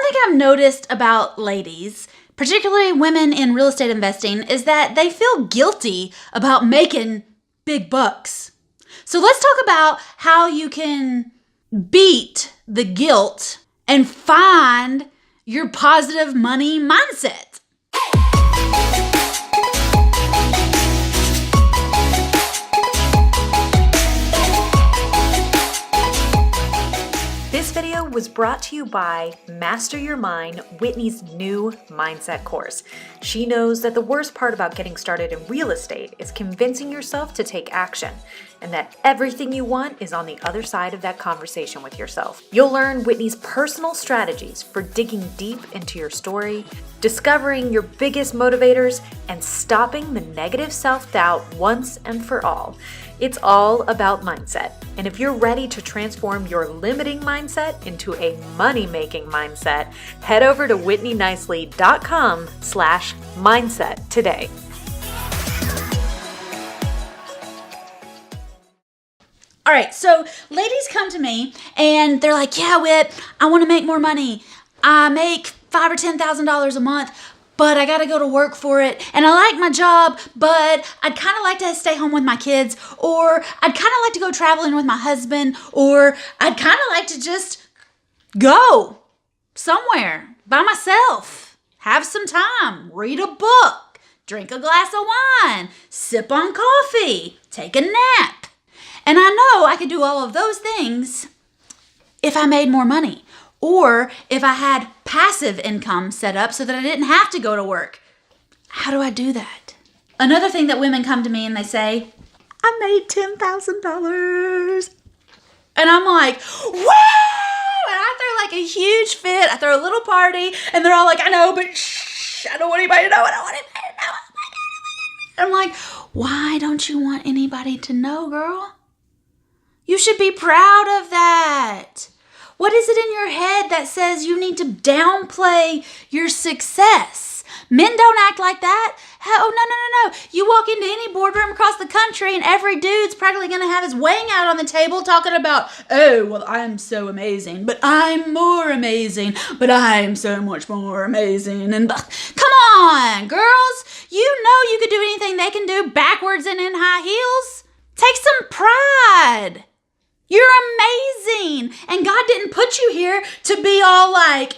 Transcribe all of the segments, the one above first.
thing I've noticed about ladies, particularly women in real estate investing, is that they feel guilty about making big bucks. So let's talk about how you can beat the guilt and find your positive money mindset. This video was brought to you by Master Your Mind, Whitney's new mindset course. She knows that the worst part about getting started in real estate is convincing yourself to take action, and that everything you want is on the other side of that conversation with yourself. You'll learn Whitney's personal strategies for digging deep into your story, discovering your biggest motivators, and stopping the negative self-doubt once and for all. It's all about mindset. And if you're ready to transform your limiting mindset into a money-making mindset, head over to whitneynicely.com/mindset today. All right, so ladies come to me and they're like, yeah, Whit, I want to make more money. I make $5,000 or $10,000 a month, but I got to go to work for it. And I like my job, but I'd kind of like to stay home with my kids, or I'd kind of like to go traveling with my husband, or I'd kind of like to just go somewhere by myself, have some time, read a book, drink a glass of wine, sip on coffee, take a nap. And I know I could do all of those things if I made more money, or if I had passive income set up so that I didn't have to go to work. How do I do that? Another thing that women come to me and they say, I made $10,000. And I'm like, woo! And I throw like a huge fit. I throw a little party and they're all like, I know, but shh, I don't want anybody to know. I don't want anybody to know. Oh my God, oh my God. I'm like, why don't you want anybody to know, girl? You should be proud of that. What is it in your head that says you need to downplay your success? Men don't act like that. Oh, no. You walk into any boardroom across the country and every dude's practically going to have his wang out on the table talking about, oh, well, I'm so amazing, but I'm more amazing, but I'm so much more amazing. And come on, girls. You know you could do anything they can do backwards and in high heels. Take some pride. You're amazing. And God didn't put you here to be all like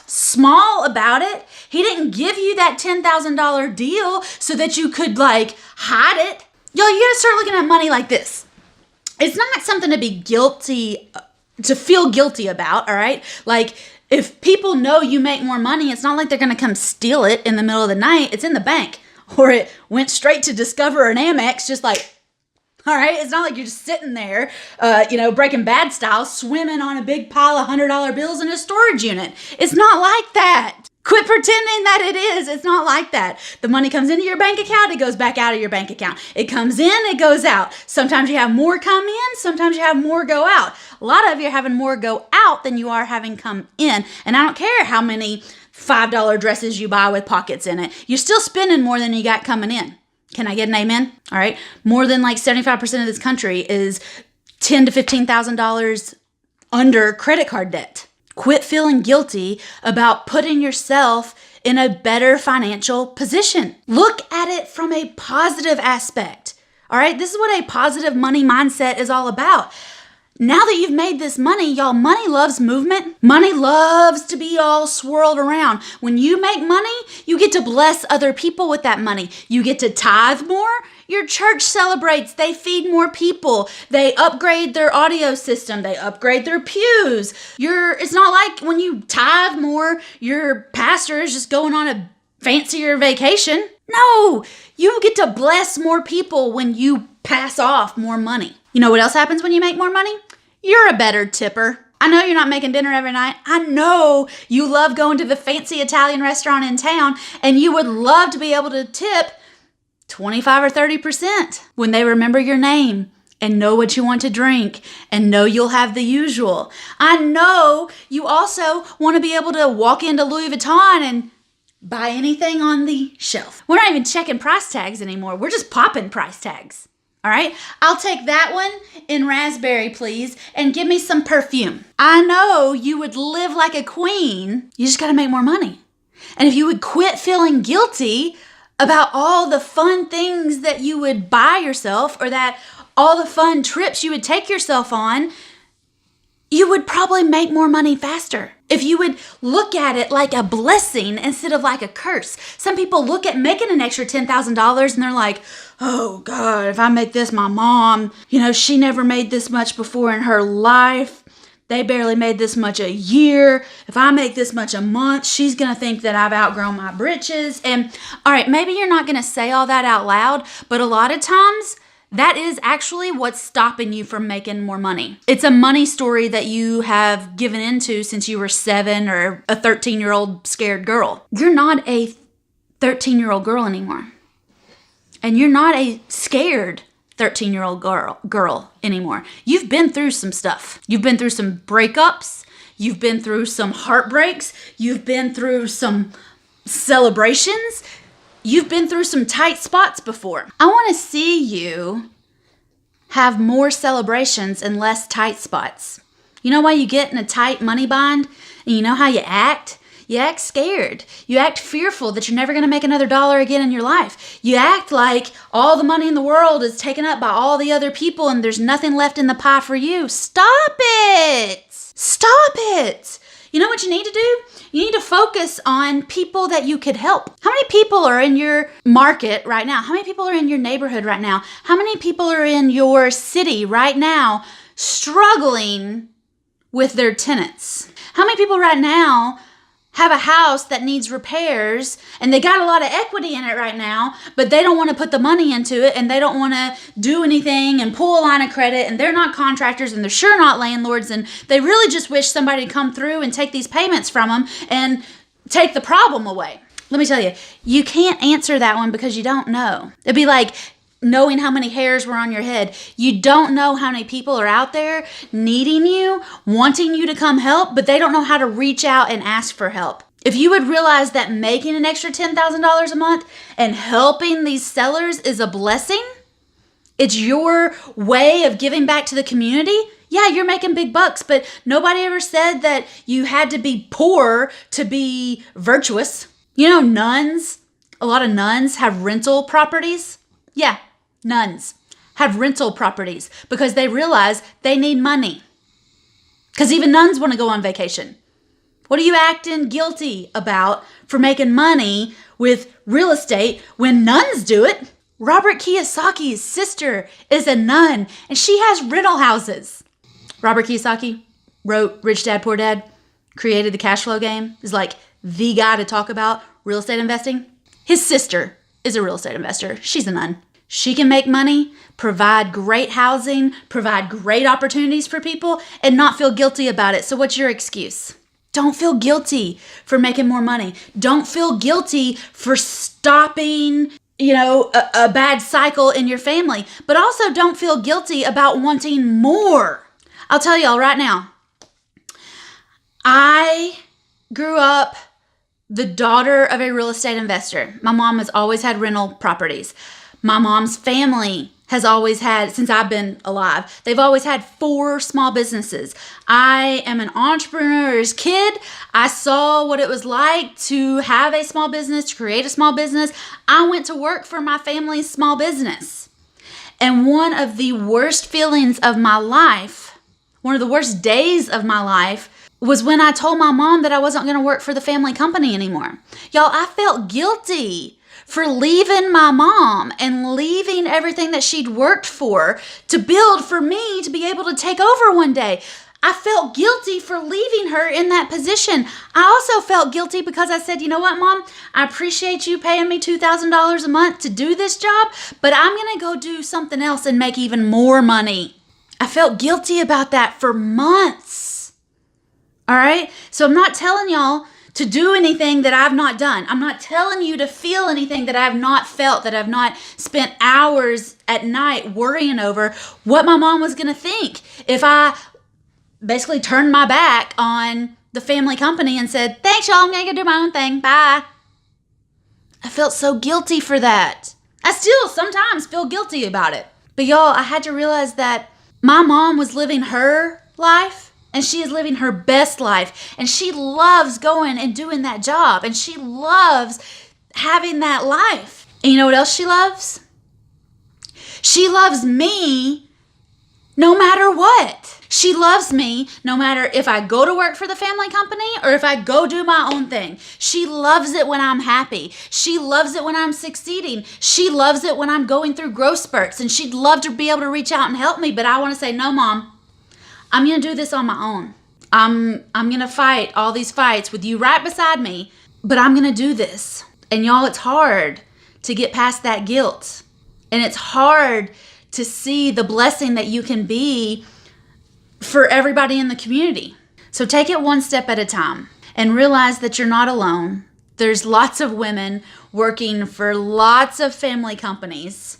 small about it. He didn't give you that $10,000 deal so that you could like hide it. Y'all, you gotta start looking at money like this. It's not something to be guilty, to feel guilty about, all right? Like if people know you make more money, it's not like they're gonna come steal it in the middle of the night. It's in the bank. Or it went straight to Discover and Amex, just like, all right, it's not like you're just sitting there, Breaking Bad style, swimming on a big pile of $100 bills in a storage unit. It's not like that. Quit pretending that it is. It's not like that. The money comes into your bank account, it goes back out of your bank account. It comes in, it goes out. Sometimes you have more come in, sometimes you have more go out. A lot of you are having more go out than you are having come in. And I don't care how many $5 dresses you buy with pockets in it. You're still spending more than you got coming in. Can I get an amen? All right. More than like 75% of this country is $10,000 to $15,000 under credit card debt. Quit feeling guilty about putting yourself in a better financial position. Look at it from a positive aspect. All right. This is what a positive money mindset is all about. Now that you've made this money, y'all, money loves movement. Money loves to be all swirled around. When you make money, you get to bless other people with that money. You get to tithe more. Your church celebrates. They feed more people. They upgrade their audio system. They upgrade their pews. It's not like when you tithe more, your pastor is just going on a fancier vacation. No, you get to bless more people when you pass off more money. You know what else happens when you make more money? You're a better tipper. I know you're not making dinner every night. I know you love going to the fancy Italian restaurant in town and you would love to be able to tip 25 or 30% when they remember your name and know what you want to drink and know you'll have the usual. I know you also want to be able to walk into Louis Vuitton and buy anything on the shelf. We're not even checking price tags anymore. We're just popping price tags. All right, I'll take that one in raspberry, please, and give me some perfume. I know you would live like a queen. You just got to make more money. And if you would quit feeling guilty about all the fun things that you would buy yourself or that all the fun trips you would take yourself on, you would probably make more money faster. If you would look at it like a blessing instead of like a curse. Some people look at making an extra $10,000 and they're like, oh God, if I make this, my mom, she never made this much before in her life. They barely made this much a year. If I make this much a month, she's going to think that I've outgrown my britches. And all right, maybe you're not going to say all that out loud, but a lot of times that is actually what's stopping you from making more money. It's a money story that you have given into since you were 7 or a 13-year-old scared girl. You're not a 13-year-old girl anymore. And you're not a scared 13-year-old girl anymore. You've been through some stuff. You've been through some breakups. You've been through some heartbreaks. You've been through some celebrations. You've been through some tight spots before. I want to see you have more celebrations and less tight spots. You know why you get in a tight money bind? And you know how you act? You act scared. You act fearful that you're never going to make another dollar again in your life. You act like all the money in the world is taken up by all the other people and there's nothing left in the pie for you. Stop it! Stop it! You know what you need to do? You need to focus on people that you could help. How many people are in your market right now? How many people are in your neighborhood right now? How many people are in your city right now struggling with their tenants? How many people right now have a house that needs repairs and they got a lot of equity in it right now, but they don't want to put the money into it and they don't want to do anything and pull a line of credit and they're not contractors and they're sure not landlords and they really just wish somebody to come through and take these payments from them and take the problem away. Let me tell you, you can't answer that one because you don't know. It'd be like knowing how many hairs were on your head. You don't know how many people are out there needing you, wanting you to come help, but they don't know how to reach out and ask for help. If you would realize that making an extra $10,000 a month and helping these sellers is a blessing, it's your way of giving back to the community. Yeah, you're making big bucks, but nobody ever said that you had to be poor to be virtuous. Nuns, a lot of nuns have rental properties. Yeah, nuns have rental properties because they realize they need money. Because even nuns want to go on vacation. What are you acting guilty about for making money with real estate when nuns do it? Robert Kiyosaki's sister is a nun and she has rental houses. Robert Kiyosaki wrote Rich Dad, Poor Dad, created the cash flow game, is like the guy to talk about real estate investing. His sister is a real estate investor. She's a nun. She can make money, provide great housing, provide great opportunities for people, and not feel guilty about it. So what's your excuse? Don't feel guilty for making more money. Don't feel guilty for stopping, a bad cycle in your family. But also don't feel guilty about wanting more. I'll tell y'all right now, I grew up the daughter of a real estate investor. My mom has always had rental properties. My mom's family has always had, since I've been alive, they've always had 4 small businesses. I am an entrepreneur's kid. I saw what it was like to have a small business, to create a small business. I went to work for my family's small business. And one of the worst feelings of my life, one of the worst days of my life, was when I told my mom that I wasn't going to work for the family company anymore. Y'all, I felt guilty for leaving my mom and leaving everything that she'd worked for to build for me to be able to take over one day. I felt guilty for leaving her in that position. I also felt guilty because I said, you know what, Mom? I appreciate you paying me $2,000 a month to do this job, but I'm going to go do something else and make even more money. I felt guilty about that for months. All right? So I'm not telling y'all to do anything that I've not done. I'm not telling you to feel anything that I've not felt, that I've not spent hours at night worrying over what my mom was going to think if I basically turned my back on the family company and said, thanks, y'all, I'm going to go do my own thing. Bye. I felt so guilty for that. I still sometimes feel guilty about it. But y'all, I had to realize that my mom was living her life and she is living her best life. And she loves going and doing that job. And she loves having that life. And you know what else she loves? She loves me no matter what. She loves me no matter if I go to work for the family company or if I go do my own thing. She loves it when I'm happy. She loves it when I'm succeeding. She loves it when I'm going through growth spurts, and she'd love to be able to reach out and help me. But I want to say, no, Mom, I'm going to do this on my own. I'm going to fight all these fights with you right beside me, but I'm going to do this. And y'all, it's hard to get past that guilt. And it's hard to see the blessing that you can be for everybody in the community. So take it one step at a time and realize that you're not alone. There's lots of women working for lots of family companies,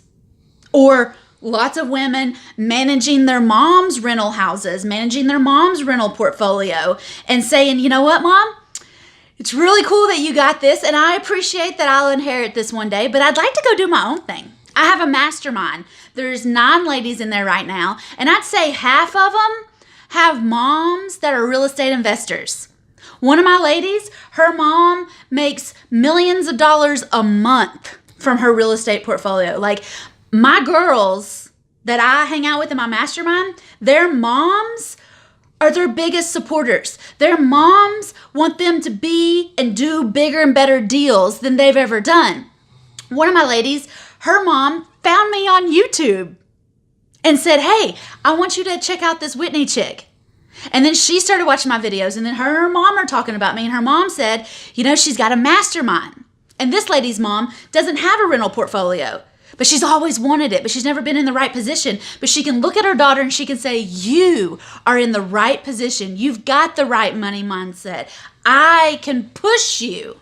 or lots of women managing their mom's rental houses, managing their mom's rental portfolio, and saying, you know what, Mom? It's really cool that you got this, and I appreciate that I'll inherit this one day, but I'd like to go do my own thing. I have a mastermind. There's 9 ladies in there right now, and I'd say half of them have moms that are real estate investors. One of my ladies, her mom makes millions of dollars a month from her real estate portfolio. Like, my girls that I hang out with in my mastermind, their moms are their biggest supporters. Their moms want them to be and do bigger and better deals than they've ever done. One of my ladies, her mom found me on YouTube and said, hey, I want you to check out this Whitney chick. And then she started watching my videos, and then her and her mom are talking about me, and her mom said, you know, she's got a mastermind. And this lady's mom doesn't have a rental portfolio, but she's always wanted it, but she's never been in the right position. But she can look at her daughter and she can say, you are in the right position. You've got the right money mindset. I can push you.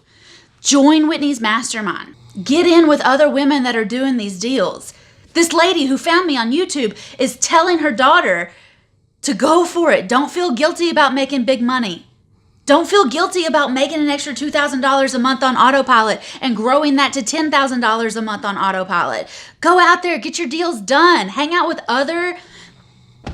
Join Whitney's mastermind. Get in with other women that are doing these deals. This lady who found me on YouTube is telling her daughter to go for it. Don't feel guilty about making big money. Don't feel guilty about making an extra $2,000 a month on autopilot and growing that to $10,000 a month on autopilot. Go out there, get your deals done. Hang out with other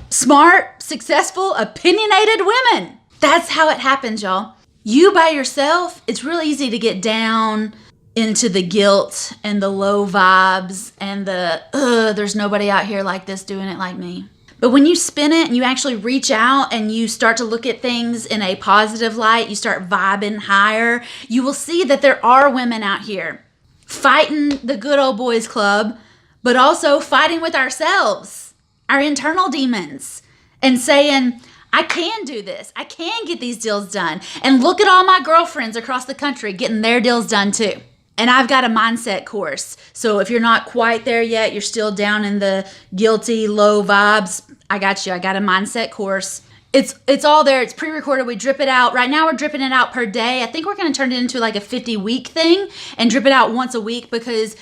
smart, successful, opinionated women. That's how it happens, y'all. You by yourself, it's really easy to get down into the guilt and the low vibes and the, there's nobody out here like this doing it like me. But when you spin it and you actually reach out and you start to look at things in a positive light, you start vibing higher, you will see that there are women out here fighting the good old boys club, but also fighting with ourselves, our internal demons, and saying, I can do this. I can get these deals done. And look at all my girlfriends across the country getting their deals done too. And I've got a mindset course. So if you're not quite there yet, you're still down in the guilty, low vibes, I got you. I got a mindset course. It's all there. It's pre-recorded. We drip it out. Right now we're dripping it out per day. I think we're going to turn it into like a 50-week thing and drip it out once a week, because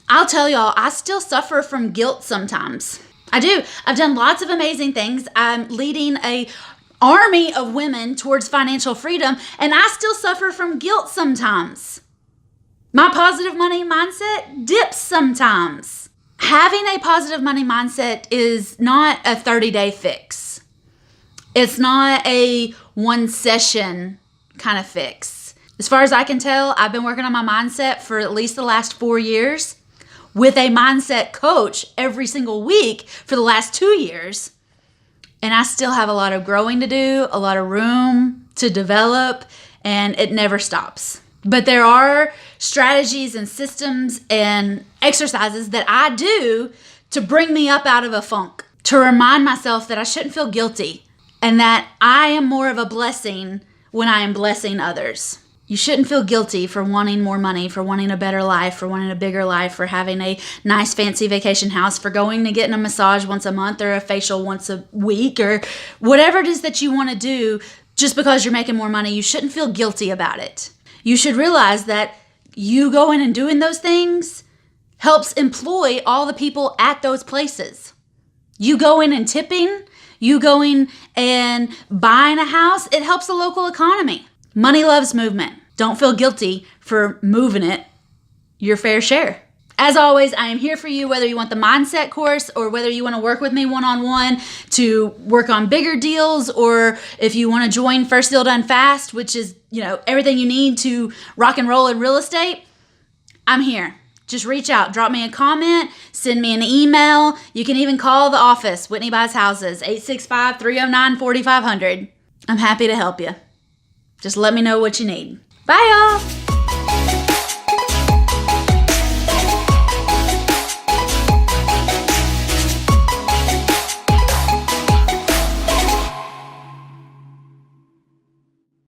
I'll tell y'all, I still suffer from guilt sometimes. I do. I've done lots of amazing things. I'm leading a army of women towards financial freedom, and I still suffer from guilt sometimes. My positive money mindset dips sometimes. Having a positive money mindset is not a 30-day fix. It's not a one session kind of fix. As far as I can tell, I've been working on my mindset for at least the last 4 years with a mindset coach every single week for the last 2 years. And I still have a lot of growing to do, a lot of room to develop, and it never stops. But there are strategies and systems and exercises that I do to bring me up out of a funk, to remind myself that I shouldn't feel guilty and that I am more of a blessing when I am blessing others. You shouldn't feel guilty for wanting more money, for wanting a better life, for wanting a bigger life, for having a nice fancy vacation house, for going to getting a massage once a month or a facial once a week, or whatever it is that you want to do just because you're making more money. You shouldn't feel guilty about it. You should realize that you going and doing those things helps employ all the people at those places. You going and tipping, you going and buying a house, it helps the local economy. Money loves movement. Don't feel guilty for moving it your fair share. As always, I am here for you, whether you want the mindset course or whether you want to work with me one-on-one to work on bigger deals, or if you want to join First Deal Done Fast, which is, everything you need to rock and roll in real estate. I'm here. Just reach out, drop me a comment, send me an email. You can even call the office, Whitney Buys Houses, 865-309-4500. I'm happy to help you. Just let me know what you need. Bye, y'all.